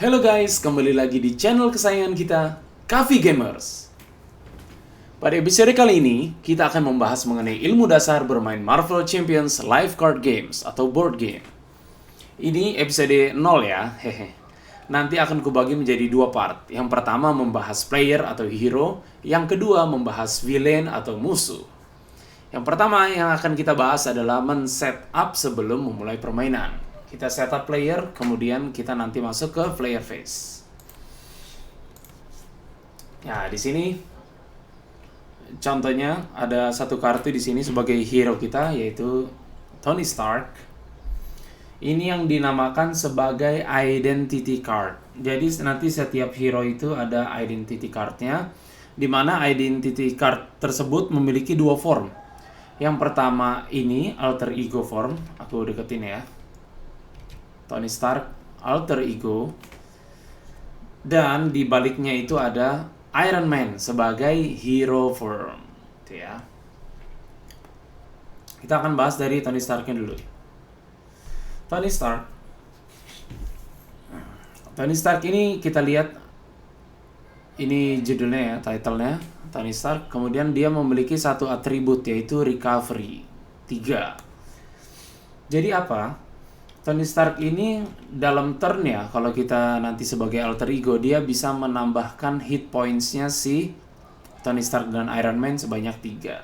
Halo guys, kembali lagi di channel kesayangan kita, Kavi Gamers. Pada episode kali ini, kita akan membahas mengenai ilmu dasar bermain Marvel Champions Live Card Games atau board game. Ini episode 0 ya, hehe. Nanti akan kubagi menjadi dua part. Yang pertama membahas player atau hero, yang kedua membahas villain atau musuh. Yang pertama yang akan kita bahas adalah men-setup sebelum memulai permainan. Kita setup player, kemudian kita nanti masuk ke player phase. Ya, di sini contohnya ada satu kartu di sini sebagai hero kita, yaitu Tony Stark. Ini yang dinamakan sebagai identity card. Jadi nanti setiap hero itu ada identity cardnya, di mana identity card tersebut memiliki dua form. Yang pertama ini alter ego form, aku deketin ya. Tony Stark alter ego, dan di baliknya itu ada Iron Man sebagai hero form, gitu ya. Kita akan bahas dari Tony Starknya dulu. Tony Stark ini kita lihat, ini judulnya ya, titlenya Tony Stark. Kemudian dia memiliki satu atribut yaitu recovery 3. Jadi apa? Tony Stark ini dalam turn ya, kalau kita nanti sebagai alter ego, dia bisa menambahkan hit points-nya si Tony Stark dan Iron Man sebanyak 3.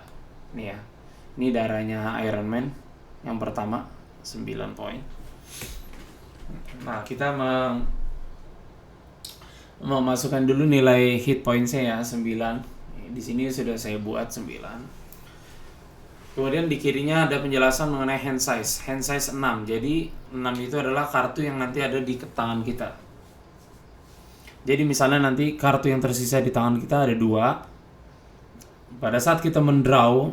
Nih ya, ini darahnya Iron Man yang pertama 9 poin. Nah, kita memasukkan dulu nilai hit points-nya ya, 9. Di sini sudah saya buat 9. Kemudian di kirinya ada penjelasan mengenai hand size. Hand size 6. Jadi 6 itu adalah kartu yang nanti ada di tangan kita. Jadi misalnya nanti kartu yang tersisa di tangan kita ada 2. Pada saat kita mendraw,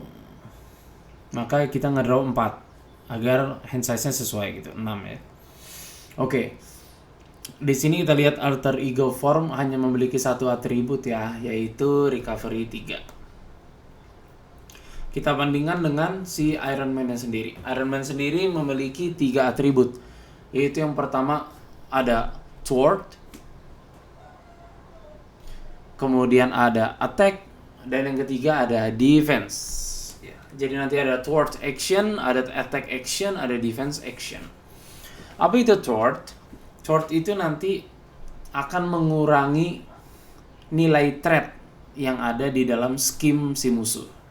maka kita ngedraw 4 agar hand size-nya sesuai gitu, 6 ya. Oke. Di sini kita lihat alter ego form hanya memiliki satu atribut ya, yaitu recovery 3. Kita bandingkan dengan si Iron Man-nya sendiri. Iron Man sendiri memiliki 3 atribut, yaitu yang pertama ada thwart, kemudian ada attack, dan yang ketiga ada defense. Ya, jadi nanti ada thwart action, ada attack action, ada defense action. Apa itu thwart? Thwart itu nanti akan mengurangi nilai threat yang ada di dalam scheme si musuh.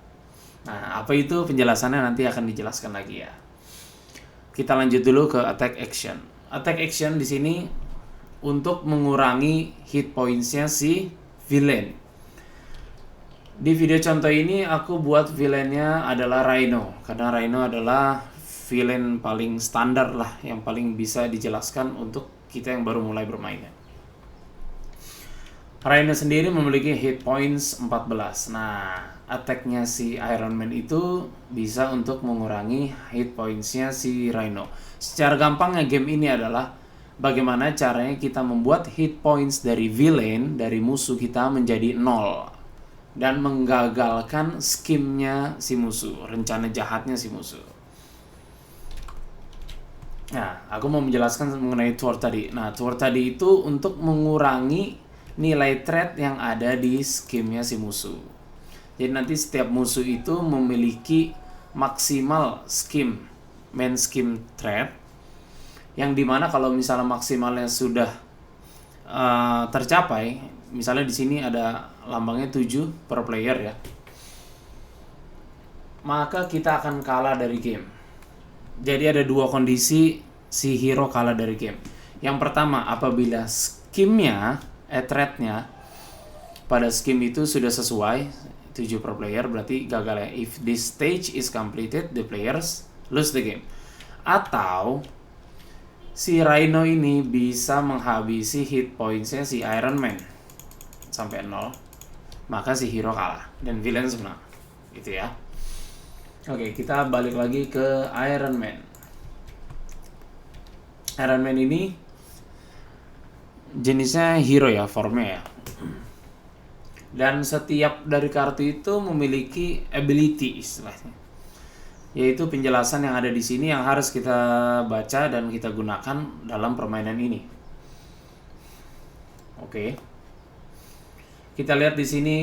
Nah, apa itu penjelasannya nanti akan dijelaskan lagi ya. Kita lanjut dulu ke attack action. Attack action di sini untuk mengurangi hit points-nya si villain. Di video contoh ini aku buat villainnya adalah Rhino, karena Rhino adalah villain paling standar lah, yang paling bisa dijelaskan untuk kita yang baru mulai bermainnya. Rhino sendiri memiliki hit points 14. Nah, attack-nya si Iron Man itu bisa untuk mengurangi hit points-nya si Rhino. Secara gampangnya game ini adalah bagaimana caranya kita membuat hit points dari villain, dari musuh kita menjadi 0. Dan menggagalkan scheme-nya si musuh, rencana jahatnya si musuh. Nah, aku mau menjelaskan mengenai thwart tadi. Nah, thwart tadi itu untuk mengurangi nilai threat yang ada di scheme-nya si musuh. Jadi nanti setiap musuh itu memiliki maksimal scheme, main scheme threat, yang dimana kalau misalnya maksimalnya sudah tercapai, misalnya di sini ada lambangnya 7 per player ya, maka kita akan kalah dari game. Jadi ada dua kondisi si hero kalah dari game. Yang pertama, apabila scheme-nya, threat-nya pada scheme itu sudah sesuai 7 per player, berarti gagal ya. If this stage is completed, the players lose the game. Atau si Rhino ini bisa menghabisi hit points-nya si Iron Man sampai 0, maka si hero kalah dan villain menang. Gitu ya. Oke, kita balik lagi ke Iron Man. Iron Man ini jenisnya hero ya, formnya ya. Dan setiap dari kartu itu memiliki ability istilahnya. yaitu penjelasan yang ada di sini yang harus kita baca dan kita gunakan dalam permainan ini. Oke. Kita lihat di sini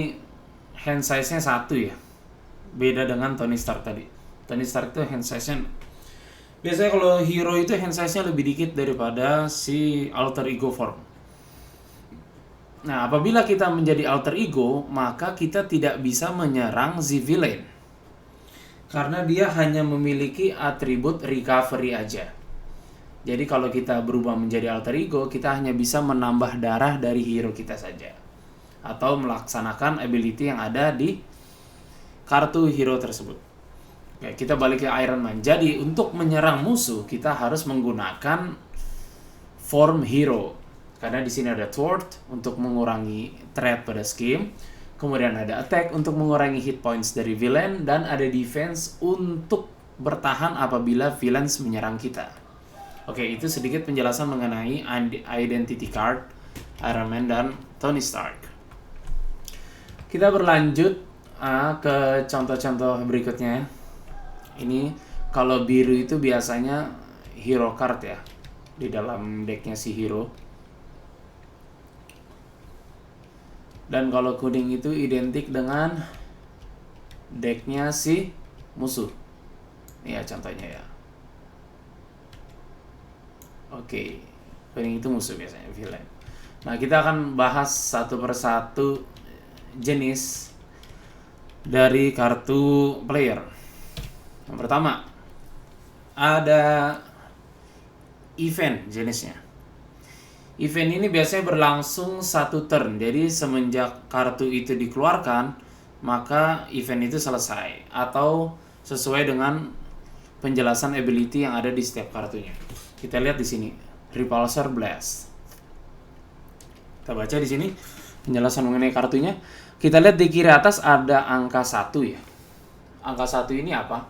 hand size-nya 1 ya. Beda dengan Tony Stark tadi. Tony Stark itu hand size-nya, biasanya kalau hero itu hand size-nya lebih dikit daripada si alter ego form. Nah, apabila kita menjadi alter ego, maka kita tidak bisa menyerang si villain. Karena dia hanya memiliki atribut recovery aja. Jadi kalau kita berubah menjadi alter ego, kita hanya bisa menambah darah dari hero kita saja. Atau melaksanakan ability yang ada di kartu hero tersebut. Oke, kita balik ke Iron Man. Jadi untuk menyerang musuh, kita harus menggunakan form hero. Karena di sini ada thwart untuk mengurangi threat pada scheme, kemudian ada attack untuk mengurangi hit points dari villain, dan ada defense untuk bertahan apabila villains menyerang kita. Oke, itu sedikit penjelasan mengenai identity card Iron Man dan Tony Stark. Kita berlanjut ke contoh-contoh berikutnya. Ini kalau biru itu biasanya hero card ya, di dalam decknya si hero. Dan kalau kuning itu identik dengan decknya si musuh. Ini ya contohnya ya. Oke, kuning itu musuh biasanya, villain. Nah, kita akan bahas satu persatu jenis dari kartu player. Yang pertama, ada event jenisnya. Event ini biasanya berlangsung 1 turn. Jadi semenjak kartu itu dikeluarkan, maka event itu selesai. Atau sesuai dengan penjelasan ability yang ada di setiap kartunya. Kita lihat di sini, Repulsor Blast. Kita baca di sini penjelasan mengenai kartunya. Kita lihat di kiri atas ada angka 1 ya. Angka 1 ini apa?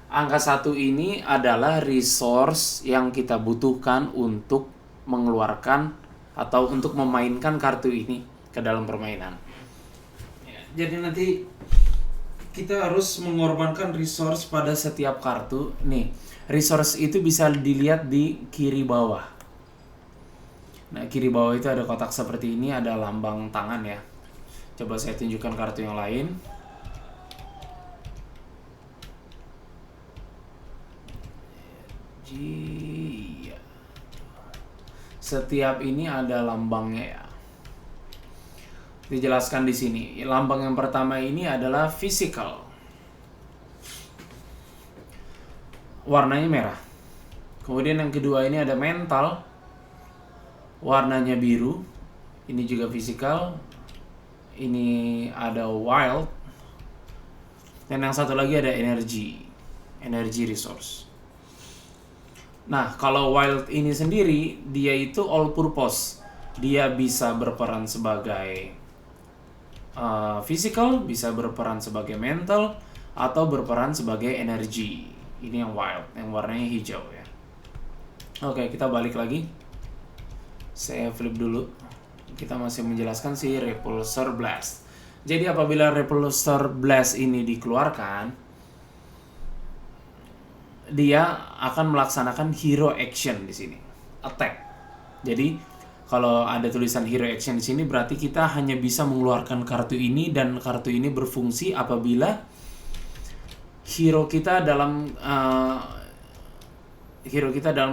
Angka 1 ini adalah resource yang kita butuhkan untuk mengeluarkan atau untuk memainkan kartu ini ke dalam permainan. Jadi nanti kita harus mengorbankan resource pada setiap kartu. Nih, resource itu bisa dilihat di kiri bawah. Nah, kiri bawah itu ada kotak seperti ini, ada lambang tangan ya. Coba saya tunjukkan kartu yang lain. Iya. Setiap ini ada lambangnya ya. Dijelaskan di sini. Lambang yang pertama ini adalah physical. Warnanya merah. Kemudian yang kedua ini ada mental. Warnanya biru. Ini juga physical. Ini ada wild. Dan yang satu lagi ada energy. Energy resource. Nah, kalau wild ini sendiri, dia itu all purpose. Dia bisa berperan sebagai physical, bisa berperan sebagai mental, atau berperan sebagai energy. Ini yang wild, yang warnanya hijau ya. Oke, kita balik lagi. Saya flip dulu. Kita masih menjelaskan si Repulsor Blast. Jadi apabila Repulsor Blast ini dikeluarkan, dia akan melaksanakan hero action di sini, attack. Jadi kalau ada tulisan hero action di sini berarti kita hanya bisa mengeluarkan kartu ini, dan kartu ini berfungsi apabila hero kita dalam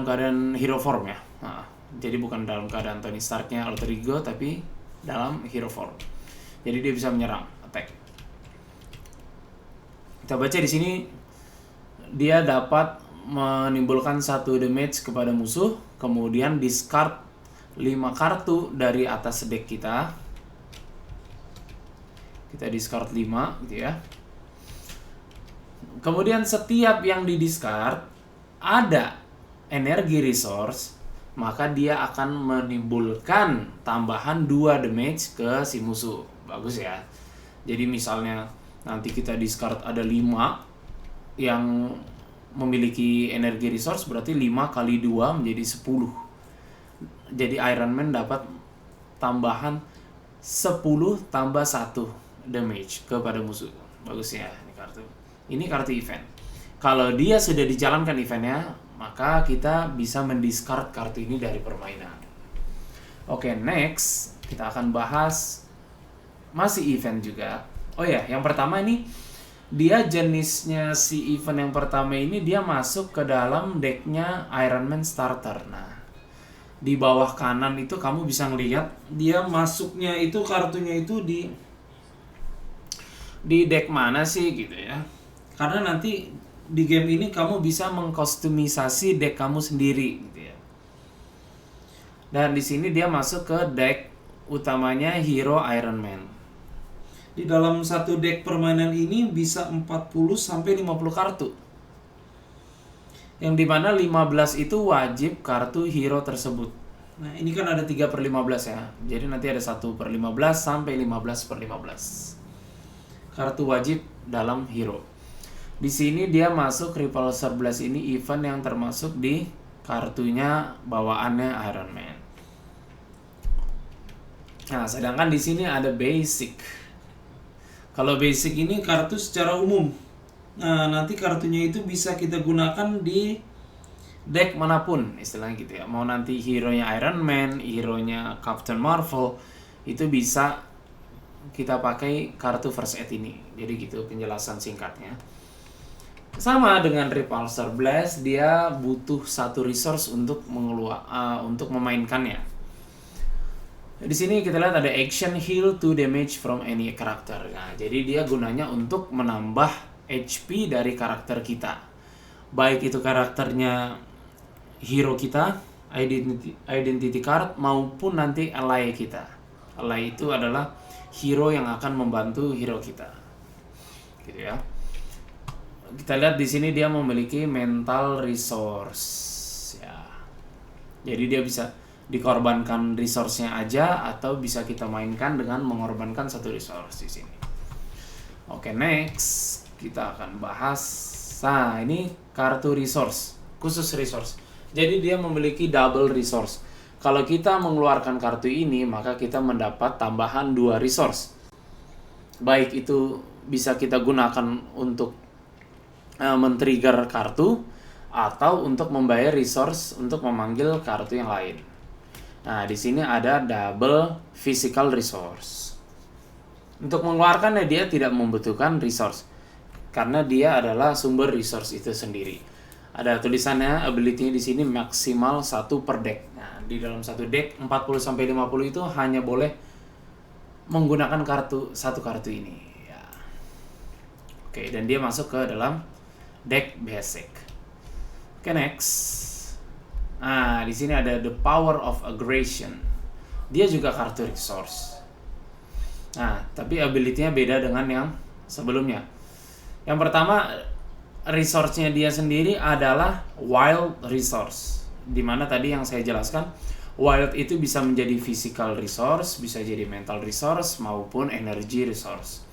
keadaan hero form ya. Nah, jadi bukan dalam keadaan Tony Stark-nya alter ego, tapi dalam hero form. Jadi dia bisa menyerang, attack. Kita baca di sini. Dia dapat menimbulkan 1 damage kepada musuh, kemudian discard 5 kartu dari atas deck kita. Kita discard 5 gitu ya. Kemudian setiap yang di-discard ada energi resource, maka dia akan menimbulkan tambahan 2 damage ke si musuh. Bagus ya. Jadi misalnya nanti kita discard ada 5 yang memiliki energi resource, berarti 5 kali 2 menjadi 10. Jadi Iron Man dapat tambahan 10 tambah 1 damage kepada musuh. Bagus ya ini kartu. Ini kartu event. Kalau dia sudah dijalankan eventnya, maka kita bisa mendiscard kartu ini dari permainan. Oke, next kita akan bahas masih event juga. Oh ya, yang pertama ini dia jenisnya si event yang pertama ini dia masuk ke dalam decknya Iron Man Starter. Nah, di bawah kanan itu kamu bisa ngelihat dia masuknya itu kartunya itu di deck mana sih gitu ya. Karena nanti di game ini kamu bisa mengkostumisasi deck kamu sendiri gitu ya. Dan di sini dia masuk ke deck utamanya Hero Iron Man. Di dalam satu deck permainan ini bisa 40 sampai 50 kartu. Yang dimana 15 itu wajib kartu hero tersebut. Nah, ini kan ada 3/15 ya. Jadi nanti ada 1/15 sampai 15/15. Kartu wajib dalam hero. Di sini dia masuk Repulsor Blast ini event yang termasuk di kartunya bawaannya Iron Man. Nah, sedangkan di sini ada basic. Kalau basic ini kartu secara umum. Nah, nanti kartunya itu bisa kita gunakan di deck manapun, istilahnya gitu ya. Mau nanti hero-nya Iron Man, hero-nya Captain Marvel, itu bisa kita pakai kartu first aid ini. Jadi gitu penjelasan singkatnya. Sama dengan Repulsor Blast, dia butuh satu resource untuk untuk memainkannya. Di sini kita lihat ada action heal 2 damage from any character. Nah, jadi dia gunanya untuk menambah HP dari karakter kita. Baik itu karakternya hero kita, identity card, maupun nanti ally kita. Ally itu adalah hero yang akan membantu hero kita. Gitu ya. Kita lihat di sini dia memiliki mental resource. Ya. Jadi dia bisa dikorbankan resource-nya aja atau bisa kita mainkan dengan mengorbankan satu resource di sini. Oke, next kita akan bahas. Nah, ini kartu resource, khusus resource. Jadi dia memiliki double resource. Kalau kita mengeluarkan kartu ini, maka kita mendapat tambahan 2 resource. Baik itu bisa kita gunakan untuk men-trigger kartu atau untuk membayar resource untuk memanggil kartu yang lain. Nah, di sini ada double physical resource. Untuk mengeluarkannya dia tidak membutuhkan resource karena dia adalah sumber resource itu sendiri. Ada tulisannya ability-nya di sini maksimal 1 per deck. Nah, di dalam satu deck 40 sampai 50 itu hanya boleh menggunakan satu kartu ini ya. Oke, dan dia masuk ke dalam deck basic. Oke, next. Nah, di sini ada the power of aggression. Dia juga kartu resource. Nah, tapi ability-nya beda dengan yang sebelumnya. Yang pertama, resource-nya dia sendiri adalah wild resource. Dimana tadi yang saya jelaskan, wild itu bisa menjadi physical resource, bisa jadi mental resource, maupun energy resource.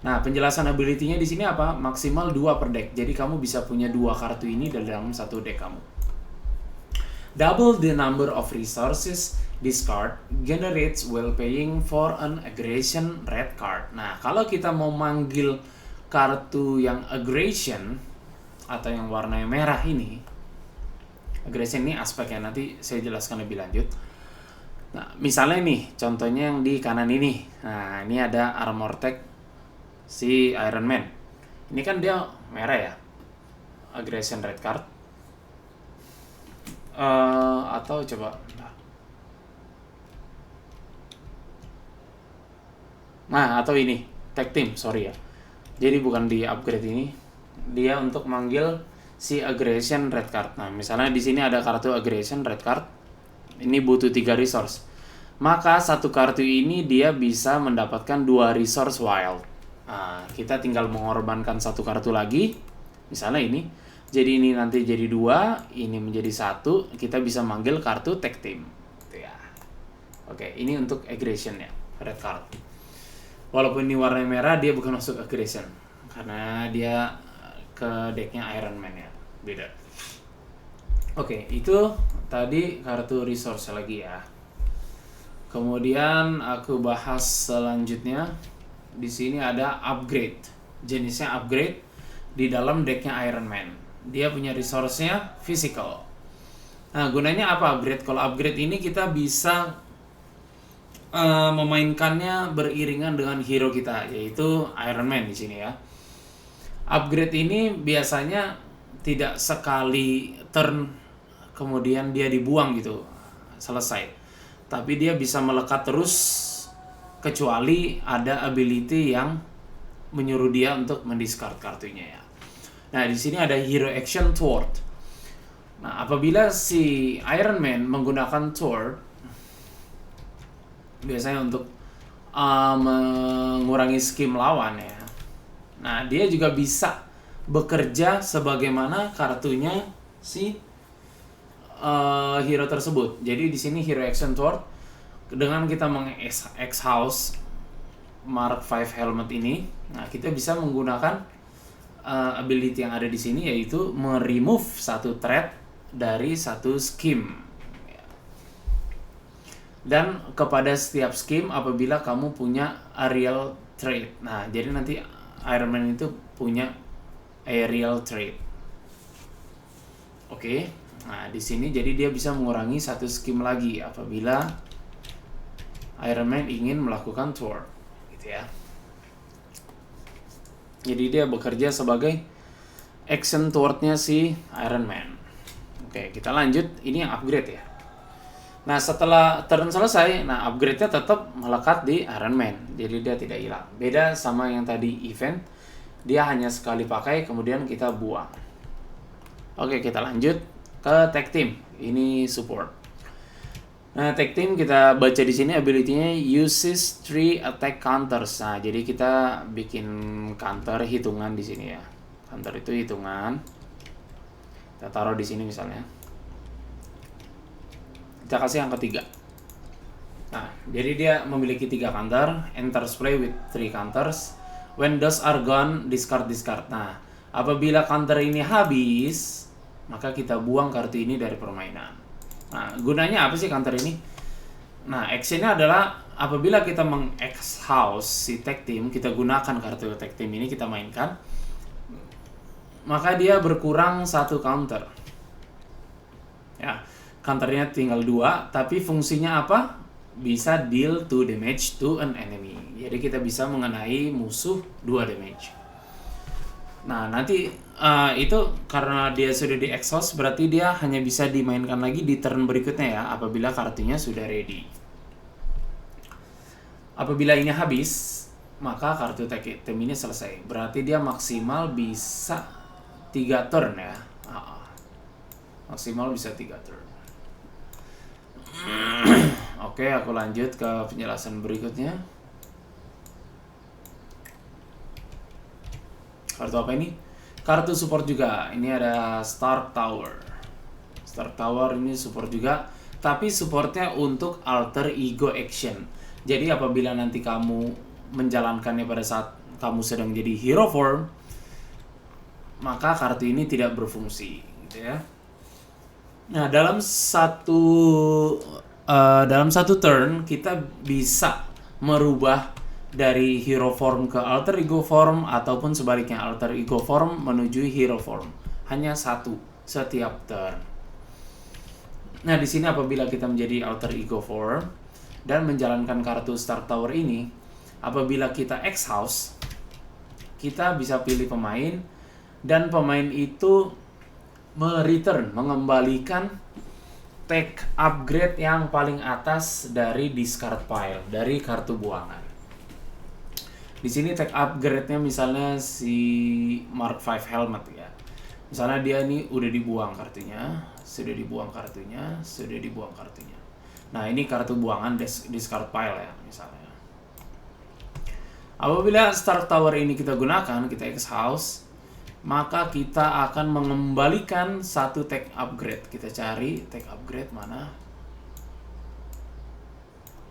Nah, penjelasan ability-nya di sini apa? Maksimal 2 per deck. Jadi kamu bisa punya 2 kartu ini dalam satu deck kamu. Double the number of resources this card generates while paying for an aggression red card. Nah, kalau kita mau manggil kartu yang aggression atau yang warnanya merah ini, aggression ini aspeknya nanti saya jelaskan lebih lanjut. Nah, misalnya nih, contohnya yang di kanan ini. Nah, ini ada armor tag si Iron Man. Ini kan dia merah ya, aggression red card. Atau coba atau ini tag team, sorry ya. Jadi bukan di upgrade ini, dia untuk manggil si aggression red card. Nah, misalnya di sini ada kartu aggression red card. Ini butuh 3 resource. Maka satu kartu ini dia bisa mendapatkan 2 resource wild. Nah, kita tinggal mengorbankan satu kartu lagi. Misalnya ini. Jadi ini nanti jadi 2, ini menjadi 1, kita bisa manggil kartu tag team. Ya. Oke, ini untuk aggression ya, red card. Walaupun ini warna merah, dia bukan masuk aggression karena dia ke decknya Iron Man ya, beda. Oke, itu tadi kartu resource lagi ya. Kemudian aku bahas selanjutnya. Di sini ada upgrade, jenisnya upgrade di dalam decknya Iron Man. Dia punya resource-nya physical. Nah, gunanya apa upgrade? Kalau upgrade ini kita bisa memainkannya beriringan dengan hero kita, yaitu Iron Man di sini ya. Upgrade ini biasanya tidak sekali turn kemudian dia dibuang gitu, selesai. Tapi dia bisa melekat terus kecuali ada ability yang menyuruh dia untuk mendiscard kartunya ya. Nah, di sini ada Hero Action Thwart. Nah, apabila si Iron Man menggunakan Thwart, biasanya untuk mengurangi skim lawan ya. Nah, dia juga bisa bekerja sebagaimana kartunya si hero tersebut. Jadi di sini Hero Action Thwart, dengan kita meng-X-House Mark 5 helmet ini, nah kita bisa menggunakan ability yang ada di sini, yaitu meremove satu threat dari satu skim. Dan kepada setiap skim apabila kamu punya aerial trait. Nah, jadi nanti Iron Man itu punya aerial trait. Oke. Nah, di sini jadi dia bisa mengurangi satu skim lagi apabila Iron Man ingin melakukan thwart, gitu ya. Jadi dia bekerja sebagai action thwartnya si Iron Man. Oke, kita lanjut. Ini yang upgrade ya. Nah, setelah turn selesai, nah upgrade-nya tetap melekat di Iron Man. Jadi dia tidak hilang. Beda sama yang tadi event, dia hanya sekali pakai kemudian kita buang. Oke, kita lanjut ke tag team. Ini support. Nah, tag team kita baca di sini ability-nya uses 3 attack counters. Nah, jadi kita bikin counter hitungan di sini ya. Counter itu hitungan. Kita taruh di sini misalnya. Kita kasih yang ketiga. Nah, jadi dia memiliki 3 counter. Enters play with 3 counters. When those are gone, discard. Nah, apabila counter ini habis, maka kita buang kartu ini dari permainan. Nah, gunanya apa sih counter ini? Nah, actionnya adalah apabila kita meng-X-House si tag team, kita gunakan kartu tag team ini, kita mainkan, maka dia berkurang 1 counter. Ya, counternya tinggal 2, tapi fungsinya apa? Bisa deal 2 damage to an enemy. Jadi kita bisa mengenai musuh 2 damage. Nah, nanti itu karena dia sudah di exhaust, berarti dia hanya bisa dimainkan lagi di turn berikutnya ya, apabila kartunya sudah ready. Apabila ini habis, maka kartu tag team ini selesai. Berarti dia maksimal bisa 3 turn ya. Maksimal bisa 3 turn. Oke, aku lanjut ke penjelasan berikutnya. Kartu apa ini? Kartu support juga. Ini ada Stark Tower. Stark Tower ini support juga, tapi supportnya untuk alter ego action. Jadi apabila nanti kamu menjalankannya pada saat kamu sedang jadi hero form, maka kartu ini tidak berfungsi, gitu ya. Nah, dalam satu turn kita bisa merubah dari hero form ke alter ego form ataupun sebaliknya alter ego form menuju hero form. Hanya 1 setiap turn. Nah, di sini apabila kita menjadi alter ego form dan menjalankan kartu Stark Tower ini, apabila kita X-House, kita bisa pilih pemain dan pemain itu mengembalikan tag upgrade yang paling atas dari discard pile, dari kartu buangan. Di sini tag upgrade-nya misalnya si Mark 5 helmet ya. Misalnya dia ini udah dibuang kartunya, sudah dibuang kartunya. Nah, ini kartu buangan discard pile ya misalnya. Apabila Stark Tower ini kita gunakan, kita X-House, maka kita akan mengembalikan 1 tag upgrade. Kita cari tag upgrade mana?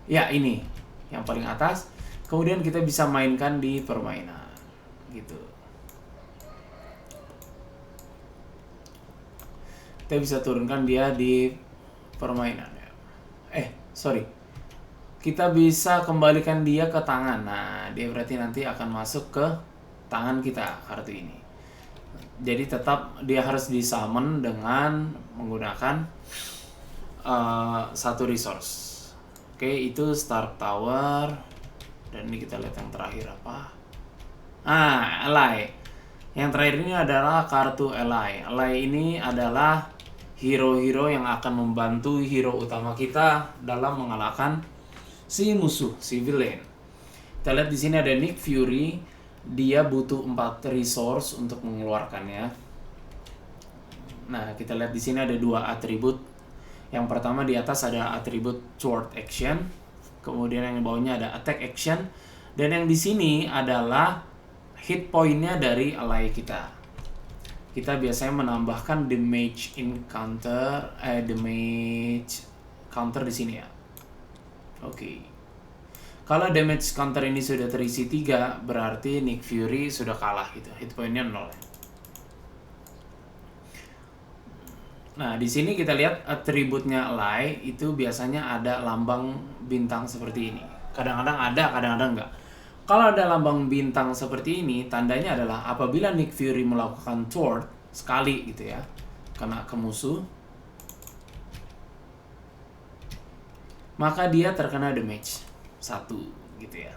Ya, ini yang paling atas. Kemudian kita bisa mainkan di permainan, gitu. Kita bisa turunkan dia di permainan ya. Kita bisa kembalikan dia ke tangan. Nah, dia berarti nanti akan masuk ke tangan kita kartu ini. Jadi tetap dia harus disummon dengan menggunakan satu resource. Oke, itu Stark Tower. Dan ini kita lihat yang terakhir apa? Ally. Yang terakhir ini adalah kartu Ally. Ally ini adalah hero-hero yang akan membantu hero utama kita dalam mengalahkan si musuh, si villain. Kita lihat di sini ada Nick Fury. Dia butuh 4 resource untuk mengeluarkannya. Nah, kita lihat di sini ada 2 atribut. Yang pertama di atas ada atribut Thwart Action, kemudian yang di bawahnya ada Attack Action, dan yang di sini adalah hit point-nya dari ally kita. Kita biasanya menambahkan damage counter di sini ya. Oke. Kalau damage counter ini sudah terisi 3, berarti Nick Fury sudah kalah gitu. Hit point-nya 0 ya. Nah, di sini kita lihat atributnya ally itu biasanya ada lambang bintang seperti ini. Kadang-kadang ada, kadang-kadang enggak. Kalau ada lambang bintang seperti ini, tandanya adalah apabila Nick Fury melakukan thwart sekali gitu ya, kena ke musuh, maka dia terkena damage 1 gitu ya.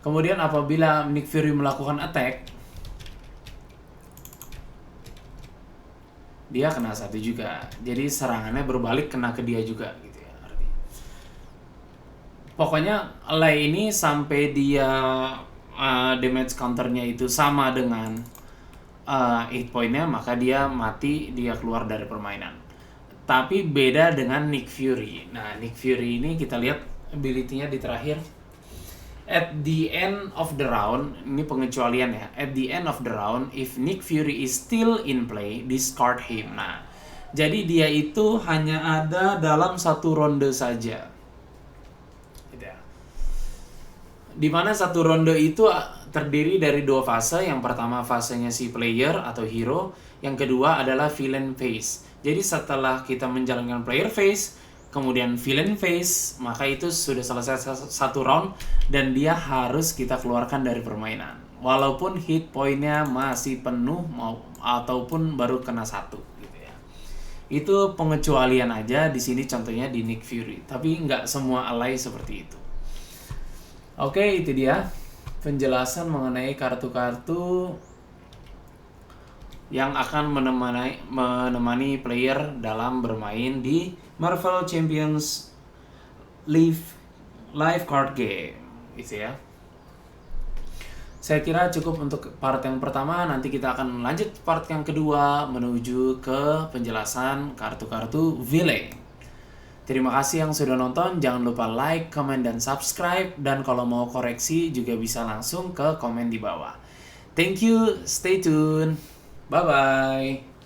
Kemudian apabila Nick Fury melakukan attack, dia kena 1 juga. Jadi serangannya berbalik kena ke dia juga gitu ya artinya. Pokoknya ally ini sampai dia damage counternya itu sama dengan hit point-nya, maka dia mati, dia keluar dari permainan. Tapi beda dengan Nick Fury. Nah, Nick Fury ini kita lihat ability-nya di terakhir. At the end of the round, ini pengecualian ya. At the end of the round, if Nick Fury is still in play, discard him. Nah, jadi dia itu hanya ada dalam 1 ronde saja. Gitu ya. Dimana 1 ronde itu terdiri dari 2 fase. Yang pertama fasenya si player atau hero. Yang kedua adalah villain phase. Jadi setelah kita menjalankan player phase, kemudian villain phase, maka itu sudah selesai 1 round dan dia harus kita keluarkan dari permainan. Walaupun hit point-nya masih penuh ataupun baru kena 1 gitu ya. Itu pengecualian aja di sini, contohnya di Nick Fury. Tapi nggak semua ally seperti itu. Oke, itu dia penjelasan mengenai kartu-kartu yang akan menemani player dalam bermain di Marvel Champions Live Card Game gitu ya. Saya kira cukup untuk part yang pertama. Nanti kita akan lanjut part yang kedua menuju ke penjelasan kartu-kartu villain. Terima kasih yang sudah nonton. Jangan lupa like, comment, dan subscribe. Dan kalau mau koreksi juga bisa langsung ke komen di bawah. Thank you, stay tuned. Bye-bye.